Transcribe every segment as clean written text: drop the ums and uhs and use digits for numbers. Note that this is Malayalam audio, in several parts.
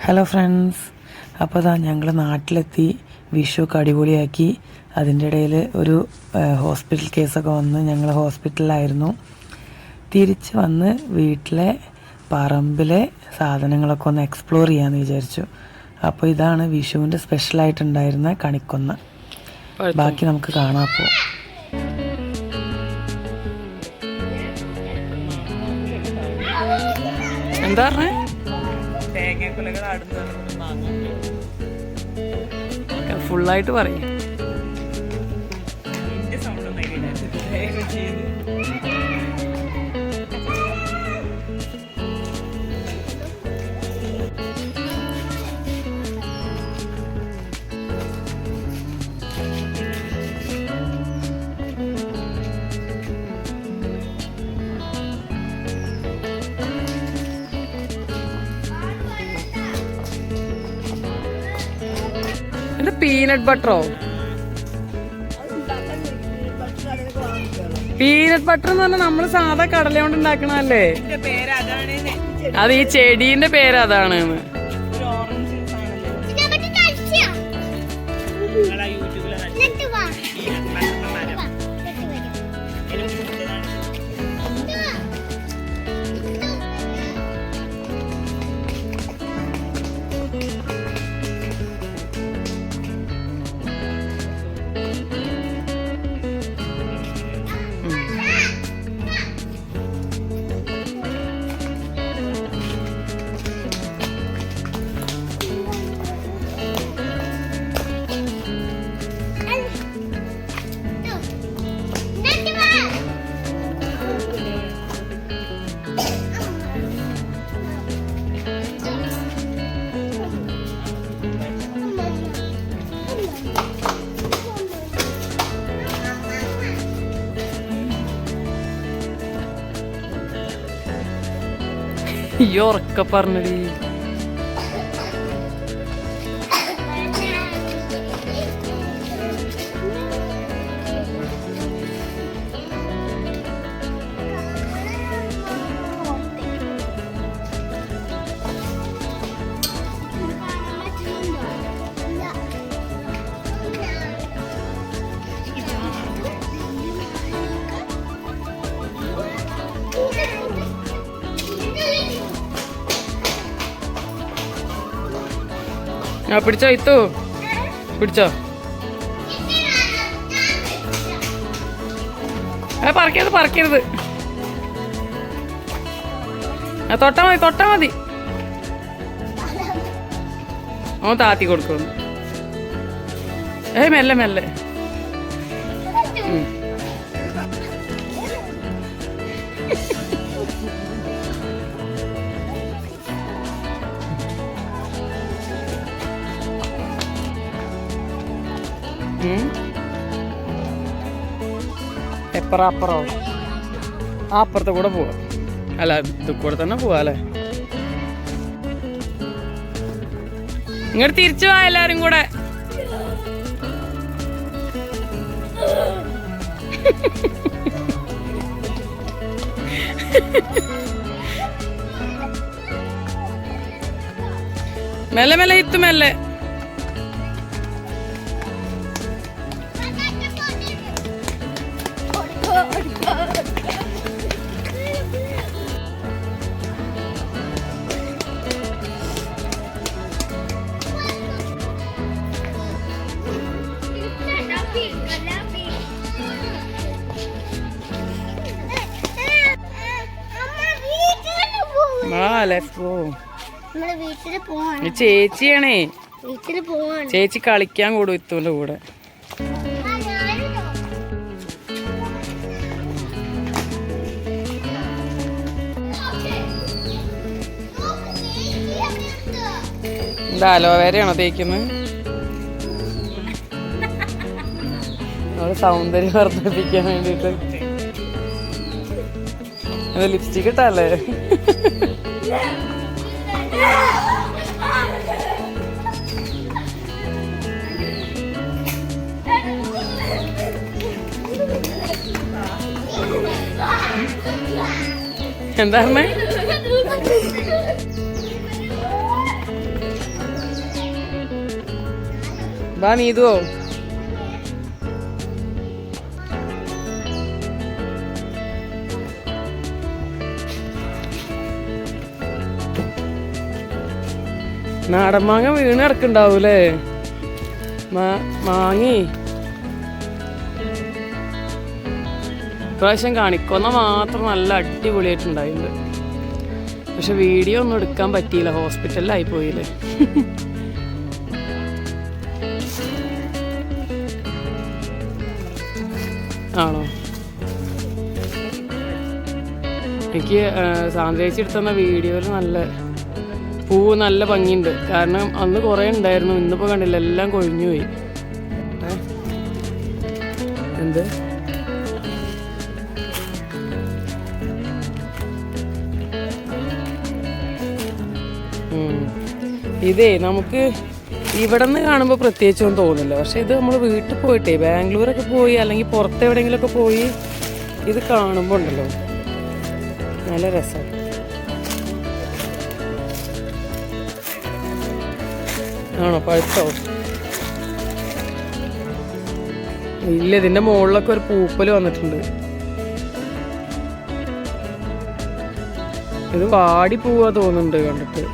ഹലോ ഫ്രണ്ട്സ്, അപ്പോൾ ഇതാ ഞങ്ങൾ നാട്ടിലെത്തി. വിഷുവൊക്കെ അടിപൊളിയാക്കി. അതിൻ്റെ ഇടയിൽ ഒരു ഹോസ്പിറ്റൽ കേസൊക്കെ വന്ന് ഞങ്ങൾ ഹോസ്പിറ്റലിലായിരുന്നു. തിരിച്ച് വന്ന് വീട്ടിലെ പറമ്പിലെ സാധനങ്ങളൊക്കെ ഒന്ന് എക്സ്പ്ലോർ ചെയ്യാമെന്ന് വിചാരിച്ചു. അപ്പോൾ ഇതാണ് വിഷുവിൻ്റെ സ്പെഷ്യലായിട്ടുണ്ടായിരുന്ന കണിക്കൊന്ന. ബാക്കി നമുക്ക് കാണാം. അപ്പോൾ എന്താ പറഞ്ഞേ? ഫുള്ളായിട്ട് പറയും. പീനട്ട് ബട്ടറോ? പീനട്ട് ബട്ടർ എന്ന് പറഞ്ഞാൽ നമ്മള് സാധാ കടല കൊണ്ട് ഉണ്ടാക്കണല്ലേ? അത് ഈ ചെടീന്റെ പേര് അതാണ്. ഈ ഉറക്ക പറഞ്ഞടി. ആ പിടിച്ചോ, ഇത്തു പിടിച്ചോ. പറക്കരുത് പറക്കരുത്. തൊട്ടാ മതി തൊട്ടാ മതി. ഓ താത്തി കൊടുക്കുന്നു. മെല്ലെ മെല്ലെ. എപ്പറോ ആ അപ്പുറത്തെ കൂടെ പോവാ. അല്ല ഇത് കൂടെ തന്നെ പോവാ അല്ലേ? ഇങ്ങോട്ട് തിരിച്ചു പോവാ എല്ലാരും കൂടെ. മെല്ലെ മെല്ലെ ഇത്തു മെല്ലെ. ചേച്ചിയാണേ, ചേച്ചി കളിക്കാൻ കൂടും ഇത്തൂന്റെ കൂടെ. എന്താ അലോവേരയാണോ തേക്കുന്നത്? അവള് സൗന്ദര്യം വർദ്ധിപ്പിക്കാൻ വേണ്ടിട്ട്. അത് ലിപ്സ്റ്റിക് ഇട്ടല്ലേ? എന്താ വാ നീതുവോ. നാടൻ മാങ്ങ വീണ് കിടക്കുണ്ടാവൂലേ. മാങ്ങി ഇപ്രാവശ്യം കാണിക്കൊന്ന മാത്രം നല്ല അടിപൊളിയായിട്ടുണ്ടായിട്ടുണ്ട്. പക്ഷെ വീഡിയോ ഒന്നും എടുക്കാൻ പറ്റിയില്ല, ഹോസ്പിറ്റലിലായി പോയില്ലേ. ആണോ? എനിക്ക് സാന്ദ്രേച്ചി എടുത്തുന്ന വീഡിയോയിൽ നല്ല പൂവ് നല്ല ഭംഗിയുണ്ട്. കാരണം അന്ന് കുറേ ഉണ്ടായിരുന്നു, ഇന്നിപ്പോൾ കണ്ടില്ല, എല്ലാം കൊഴിഞ്ഞു പോയി. എന്ത് ഇതേ നമുക്ക് ഇവിടെ നിന്ന് കാണുമ്പോൾ പ്രത്യേകിച്ചൊന്നും തോന്നില്ല. പക്ഷെ ഇത് നമ്മൾ വീട്ടിൽ പോയിട്ടേ, ബാംഗ്ലൂരൊക്കെ പോയി അല്ലെങ്കിൽ പുറത്ത് എവിടെയെങ്കിലുമൊക്കെ പോയി ഇത് കാണുമ്പോൾ ഉണ്ടല്ലോ നല്ല രസം. ആണോ? പഴുത്തോ? ഇല്ല, ഇതിന്റെ മുകളിലൊക്കെ ഒരു പൂപ്പല് വന്നിട്ടുണ്ട്. ഇത് വാടി പോവാ തോന്നുന്നുണ്ട് കണ്ടിട്ട്.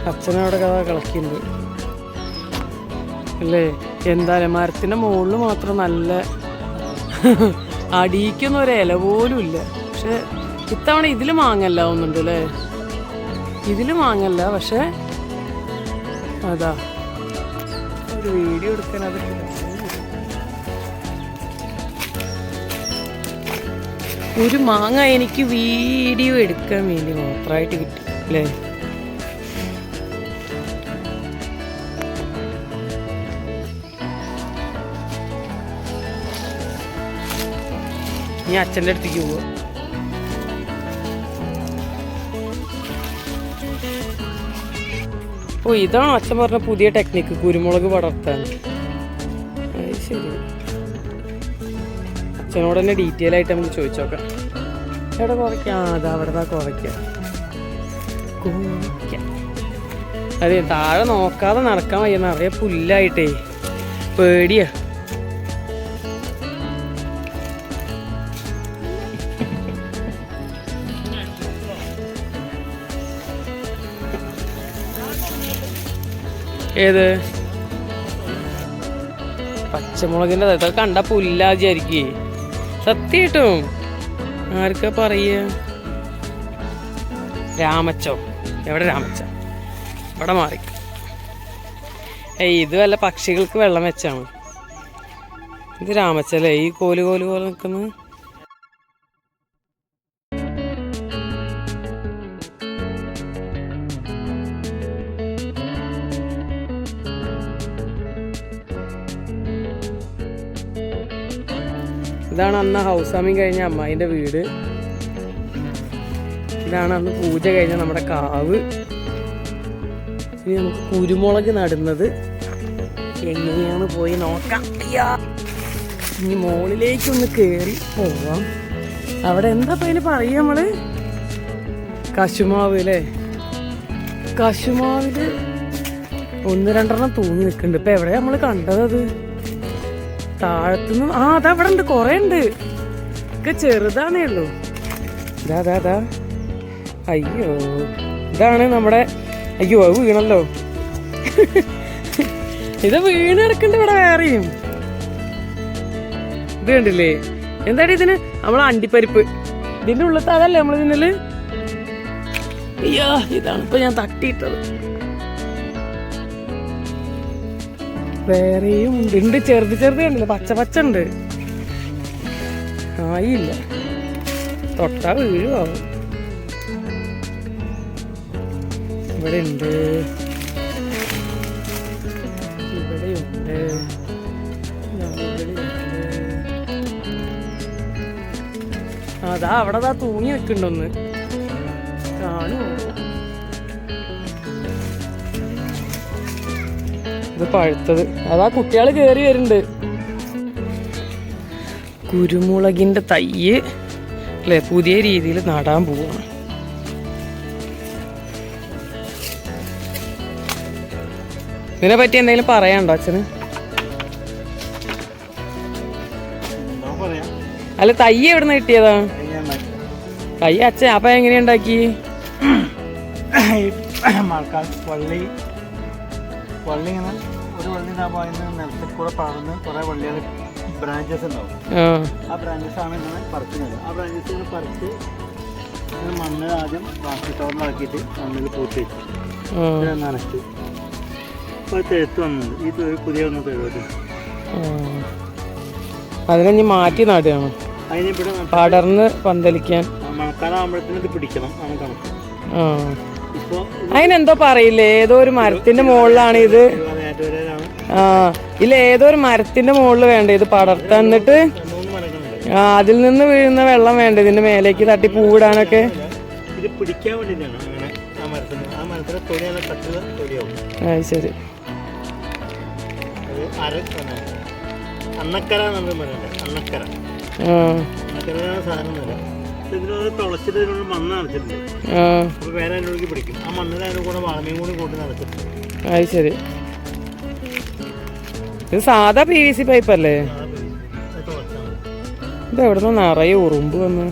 അച്ഛനവിടെ കഥ കളക്കുന്നുണ്ട് അല്ലേ. എന്തായാലും മരത്തിന്റെ മുകളിൽ മാത്രം നല്ല അടിയിക്കൊന്നും ഒരു ഇല പോലും ഇല്ല. പക്ഷെ ഇത്തവണ ഇതില് മാങ്ങല്ല ഒന്നുണ്ട് അല്ലേ. ഇതില് മാങ്ങല്ല, പക്ഷെ അതാ ഒരു വീഡിയോ എടുക്കാൻ അത് ഒരു മാങ്ങ എനിക്ക് വീഡിയോ എടുക്കാൻ വേണ്ടി മാത്രമായിട്ട് കിട്ടി അല്ലേ. ഇനി അച്ഛൻ്റെ അടുത്തേക്ക് പോവാ. ഓ, ഇതാണോ അച്ഛൻ പറഞ്ഞ പുതിയ ടെക്നിക്ക്, കുരുമുളക് പടർത്താൻ? ശരി, അച്ഛനോട് തന്നെ ഡീറ്റെയിൽ ആയിട്ട് നമുക്ക് ചോദിച്ചു നോക്കാം. എവിടെ കുറയ്ക്കാം? അതാ അവിടെ കുറയ്ക്കാം. അതെ, താഴെ നോക്കാതെ നടക്കാൻ വയ്യ, നിറയെ പുല്ലായിട്ടേ പേടിയാ. ഏത് പച്ചമുളകിൻ്റെ ഇതൊക്കെ കണ്ട പുല്ലാചാരിക്കേ. സത്യമായിട്ടും ആർക്കാ പറയ? രാമച്ചോ? എവിടെ രാമച്ച? ഇവിടെ മാറി. ഇത് വല്ല പക്ഷികൾക്ക് വെള്ളം വെച്ചാണ്. ഇത് രാമച്ചല്ലേ ഈ കോല് കോല് പോലെ നിൽക്കുന്നത്? ഇതാണ് അന്ന് ഹൗസ് വാമിങ് കഴിഞ്ഞ അമ്മായിൻ്റെ വീട്. ഇതാണ് അന്ന് പൂജ കഴിഞ്ഞ നമ്മുടെ കാവ്. ഇനി നമുക്ക് കുരുമുളക് നടുന്നത് എങ്ങനെയാണ് പോയി നോക്കാം. ഇനി മുകളിലേക്കൊന്ന് കയറി പോവാം. അവിടെ എന്താ അതിന് പറയുക നമ്മള്? കശുമാവ് അല്ലേ. കശുമാവില് 1-2 തൂങ്ങി നിൽക്കുന്നുണ്ട്. ഇപ്പൊ എവിടെയാ നമ്മള് കണ്ടത്? അത് താഴത്തുനിന്ന് അതവിടെ ഉണ്ട്, കൊറേ ഉണ്ട്. ഒക്കെ ചെറുതാണേ ഉള്ളൂ. ഇതാ അയ്യോ, ഇതാണ് നമ്മുടെ. അയ്യോ, അത് വീണല്ലോ. ഇത് വീണ് കിടക്കുന്നുണ്ട് ഇവിടെ വേറെയും. ഇത് കണ്ടില്ലേ? എന്തായാലും ഇതിന് നമ്മളെ അണ്ടിപ്പരിപ്പ് ഇതിന്റെ ഉള്ളത്തെ അതല്ലേ നമ്മൾ ഇതിനല്. അയ്യോ, ഇതാണ് ഇപ്പൊ ഞാൻ തട്ടിയിട്ടത്. വേറെയും ഉണ്ട് ചെറുത് കണ്ടില്ല, പച്ച ഉണ്ട്. ആയില്ല, തൊട്ടാ വീഴുവാവും. ഇവിടെ ഉണ്ട്, ഇവിടെയുണ്ട്, അതാ അവിടെ തൂങ്ങി വെക്കണ്ടൊന്ന് കാണുമോ? ഇത് പഴുത്തത്. അതാ കുട്ടികൾ കയറി വരുന്നുണ്ട്. കുരുമുളകിന്റെ തയ്യ് അല്ലേ, പുതിയ രീതിയിൽ നടാൻ പോവാണ്. ഇതിനെ പറ്റി എന്തെങ്കിലും പറയാനുണ്ടോ അച്ഛന്? അല്ല, തൈ എവിടെ നിന്ന് കിട്ടിയതാ? തൈ അച്ഛൻ അപ്പൊ എങ്ങനെയുണ്ടാക്കി? വള്ളി ഇങ്ങനെ ഒരു വള്ളി ഉണ്ടാകുമ്പോൾ അതിന് നിലത്തിൽ കൂടെ പടർന്ന് കുറേ വള്ളികൾ ബ്രാഞ്ചസ് ഉണ്ടാവും. ആ ബ്രാഞ്ചസ് ആണ് ഇങ്ങനെ പറിക്കുന്നത്. ആ ബ്രാഞ്ചസ് ഇങ്ങനെ പറിച്ച് മണ്ണ് ആദ്യം പ്ലാസ്റ്റിക് കവറിലാക്കിയിട്ട് മണ്ണിൽ പൂത്തി വെച്ചു നനച്ചു. അപ്പോൾ തെഴുത്ത് വന്നത് ഈ പുതിയ വന്ന തെഴുത്ത് അതിനെ മാറ്റി നടുകയാണ്. അതിനിവിടെ പടർന്ന് പന്തലിക്കാൻ മഴക്കാലമാകുമ്പോഴത്തേനും ഇത് പിടിക്കണം ആണ് കണക്ക്. അതിനെന്തോ പറയില്ലേ, ഏതോ ഒരു മരത്തിന്റെ മുകളിലാണ് ഇത്. ഇല്ല, ഏതോ ഒരു മരത്തിന്റെ മുകളിൽ വേണ്ട ഇത് പടർത്താൻ. എന്നിട്ട് അതിൽ നിന്ന് വീഴുന്ന വെള്ളം വേണ്ട ഇതിന്റെ മേലേക്ക് തട്ടി പൂവിടാനൊക്കെ. ഇത് പിടിക്കാൻ വേണ്ടിയിട്ടാണ് അങ്ങനെ ആ മരത്തിന്. ആ മരത്തിന്റെ തൊലിയാണ് കട്ടുള്ള തൊലിയാവും. അത് ശരി. അന്നക്കര നമ്മൾ പറയുന്നത്. അന്നക്കര അന്നക്കര സാധനം വരാം. ഇതിനോട് തുളച്ചിട്ട് ഇതിനോട് മണ്ണ് നിറച്ചിട്ടുണ്ട്. അപ്പൊ വേറെ അതിനോടേക്ക് പിടിക്കും. ആ മണ്ണിൽ അതിന്റെ കൂടെ വളമയും കൂടി കൂട്ടി നിറച്ചിട്ടുണ്ട്. അത് ശരി. ഇത് സാധാ PVC പൈപ്പല്ലേ? ഇത് എവിടെ നിന്ന് നിറയെ ഉറുമ്പ് വന്ന്?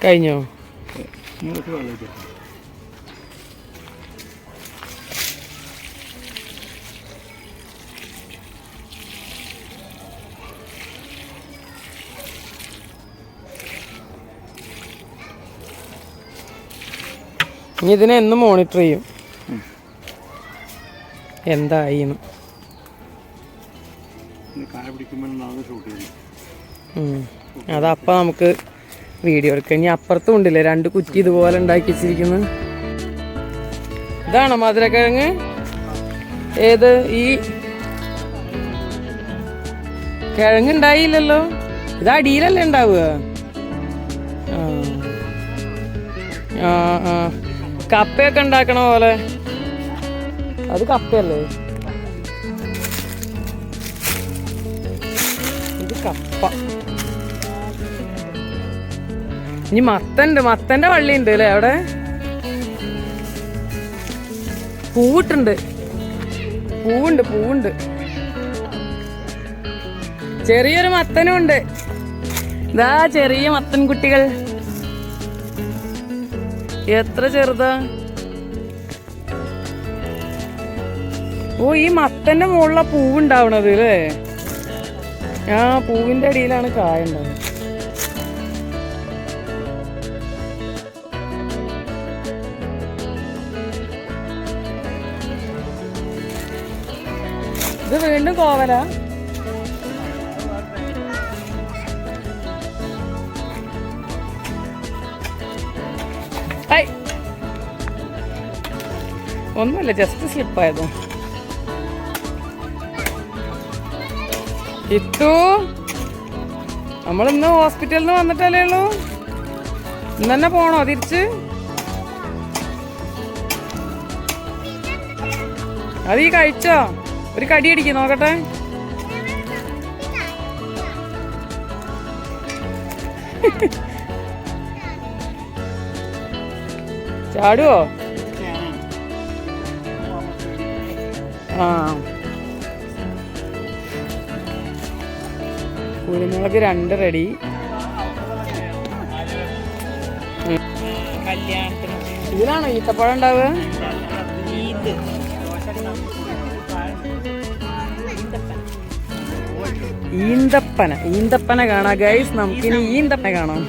കഴിഞ്ഞോ? ഇനി ഇതിനെ എന്നും മോണിറ്റർ ചെയ്യും എന്തായിന്ന്. അതപ്പം നമുക്ക് വീഡിയോ എടുക്കാം. ഇനി അപ്പുറത്തും ഉണ്ടല്ലേ 2 കുറ്റി ഇതുപോലെ ഉണ്ടാക്കി വെച്ചിരിക്കുന്നത്. ഇതാണോ മധുരക്കിഴങ്ങ്? ഏത്? ഈ കിഴങ്ങ് ഉണ്ടായില്ലല്ലോ. ഇത് അടിയിലല്ലേ ഉണ്ടാവുക? ആ ആ കപ്പയൊക്കെ ഉണ്ടാക്കണ പോലെ. അത് കപ്പയല്ലേ? ഇത് കപ്പ. ഇനി മത്തന്റെ വള്ളി ഉണ്ട് അല്ലേ അവിടെ? പൂവുണ്ട്. ചെറിയൊരു മത്തനും ഉണ്ട്. ഇതാ ചെറിയ മത്തൻ കുട്ടികൾ. എത്ര ചെറുതാ! ഓ, ഈ മത്തന്റെ മുകളിലാ പൂവുണ്ടാവണത് അല്ലേ? ആ പൂവിന്റെ അടിയിലാണ് കായ ഉണ്ടാവുന്നത്. ഇത് വീണ്ടും കോവല. ഒന്നുമില്ല, ജസ്റ്റ് സ്ലിപ്പായതോ. ഇട്ടു നമ്മളിന്ന് ഹോസ്പിറ്റലിൽ നിന്ന് വന്നിട്ടല്ലേ ഉള്ളൂ. ഇന്ന് തന്നെ പോണോ തിരിച്ച്? അത് ഈ കഴിച്ചോ? ഒരു കടി അടിക്കും നോക്കട്ടെ. ചാടുവോ? ആ കുരുമുളക് 2 റെഡി. ഇതിലാണോ ഈത്തപ്പഴം ഉണ്ടാവുക? ഈന്തപ്പന കാണാം ഗൈസ്. നമുക്കിനി ഈന്തപ്പന കാണാം.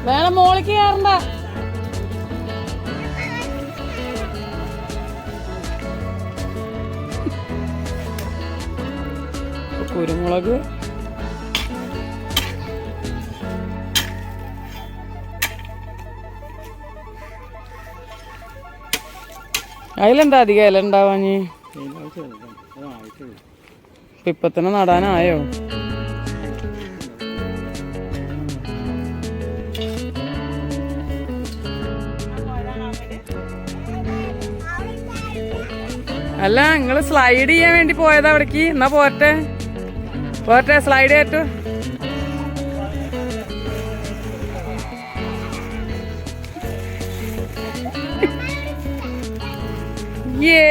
വേണം മോളിക്ക് കയറണ്ട. കുരുമുളക് അതിലെന്താ അധികം ഇല ഉണ്ടാവാഞ്ഞ്? ഇപ്പൊ തന്നെ നടാനായോ? അല്ല, നിങ്ങള് സ്ലൈഡ് ചെയ്യാൻ വേണ്ടി പോയതാ അവിടേക്ക്? എന്നാ പോരട്ടെ പോരട്ടെ, സ്ലൈഡ് ചെയ്തിട്ട്. യേ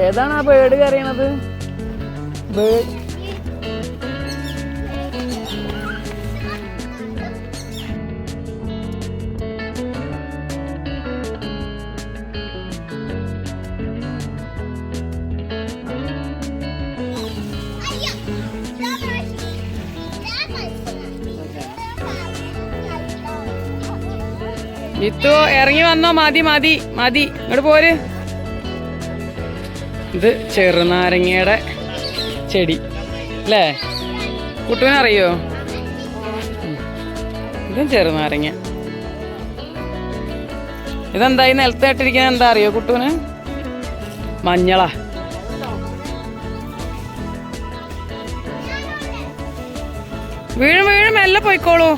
ഏതാണ് ആ ബേർഡ് കരയണത്? ബേർഡ് ഇത്തു ഇറങ്ങി വന്നോ? മതി മതി മതി, ഇങ്ങോട്ട് പോര്. ഇത് ചെറുനാരങ്ങയുടെ ചെടി അല്ലേ? കുട്ടുവിനറിയോ? ഇതും ചെറുനാരങ്ങ. ഇതെന്തായി നിലത്ത് ഇട്ടിരിക്കുന്നത്? എന്താ അറിയോ കുട്ടുവിന്? മഞ്ഞളാ. വീഴും വീഴും, മെല്ലെ പോയിക്കോളൂ.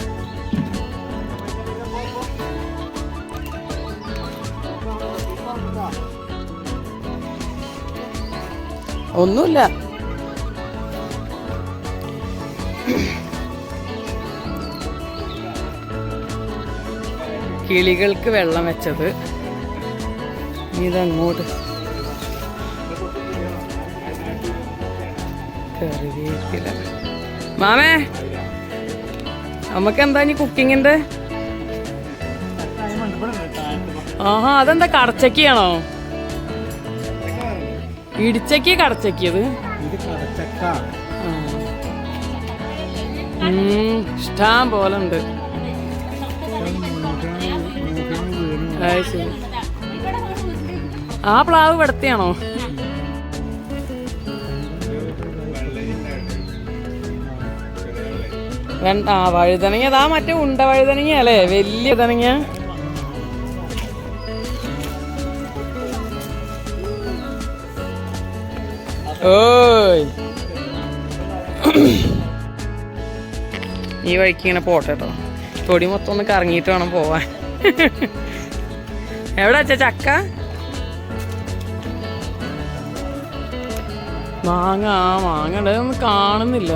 ഒന്നുമില്ല. കിളികൾക്ക് വെള്ളം വെച്ചത്. ഇതങ്ങോട്ട് കറിവേപ്പില. മാമേ, നമുക്ക് എന്താ ഇനി കുക്കിങ്ങിന്റെ? ആഹാ, അതെന്താ കടച്ചക്കയാണോ? ഇടിച്ചക്കി കടച്ചക്കിയത്? ഇഷ്ടം പോലെ ഉണ്ട്. ആ പ്ലാവ് വെടത്തിയാണോ? ആ വഴുതനങ്ങ, അതാ മറ്റേ ഉണ്ട വഴുതനങ്ങ അല്ലേ? വലിയ വഴുതനങ്ങ. ഓയ്, ഈ വഴിക്ക് ഇങ്ങനെ പോട്ടെ കേട്ടോ. തൊടി മൊത്തം ഒന്ന് കറങ്ങിയിട്ട് വേണം പോവാൻ. എവിടെ വെച്ചാ ചക്ക? മാങ്ങ. ആ മാങ്ങ ഒന്നും കാണുന്നില്ല.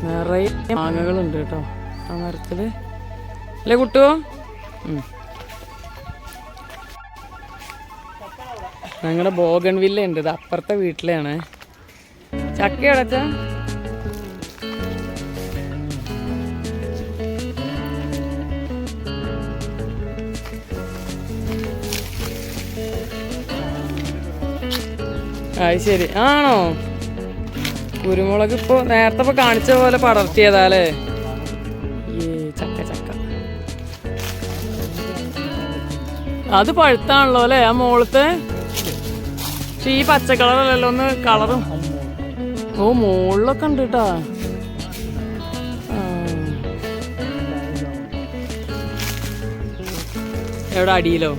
നിറയെ മാങ്ങകളുണ്ട് കേട്ടോ ആ മരത്തില് അല്ലേ കുട്ടുവോ? ഞങ്ങളുടെ ബോഗൺവില്ല ഉണ്ട്, ഇത് അപ്പുറത്തെ വീട്ടിലാണ്. ചക്ക അടച്ചാ അത് ശരി. ആണോ? കുരുമുളക് ഇപ്പൊ നേരത്തെ ഇപ്പൊ കാണിച്ച പോലെ പടർത്തിയതാല്ലേ? ചക്ക ചക്ക അത് പഴുത്താണല്ലോ അല്ലേ ആ മോളത്തെ? പക്ഷെ ഈ പച്ച കളറല്ലല്ലോ, ഒന്ന് കളറും. ഓ മുകളിലൊക്കെ ഉണ്ട് കേട്ടാ. എവിടെ? അടിയിലോ?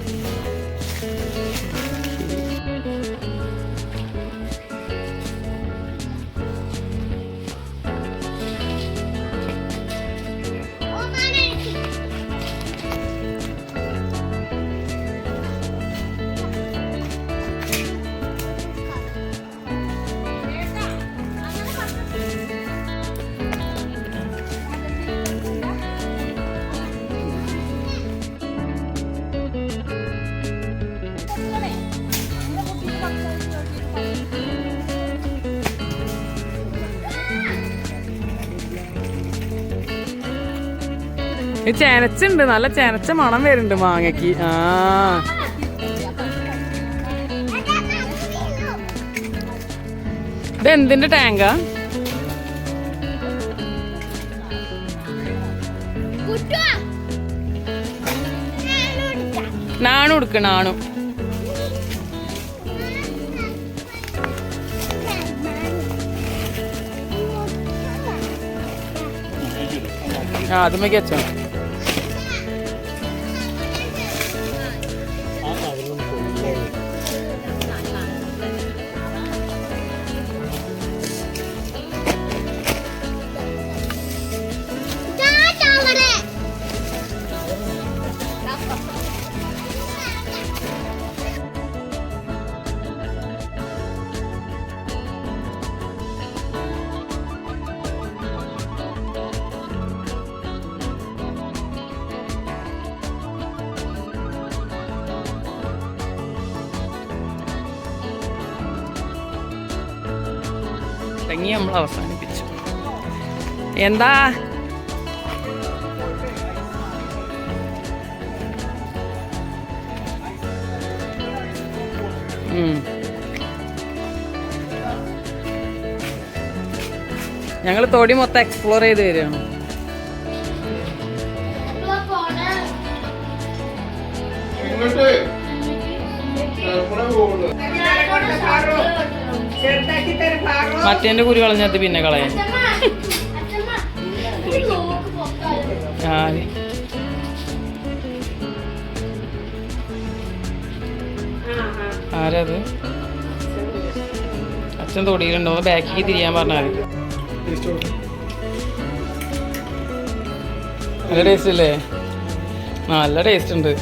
ചെനച്ചുണ്ട്, നല്ല ചെനച്ച മണം വരുന്നുണ്ട് മാങ്ങയ്ക്ക്. ഇത് എന്തിന്റെ ടാങ്കാ? നാണു എടുക്ക. നാണു അതുമ്മക്ക് വെച്ചോ. നമ്മൾ അവസാനിപ്പിച്ചു. എന്താ ഞങ്ങൾ തൊടി മൊത്തം എക്സ്പ്ലോർ ചെയ്ത് വരികയാണ്. മറ്റേന്റെ കുരു കളഞ്ഞത് പിന്നെ കളയാൻ. ആരത്? അച്ഛൻ തൊടിയിലുണ്ടോ? ബാക്കിക്ക് തിരിയാൻ പറഞ്ഞാൽ നല്ല ടേസ്റ്റ് അല്ലേ? നല്ല ടേസ്റ്റ് ഉണ്ട്.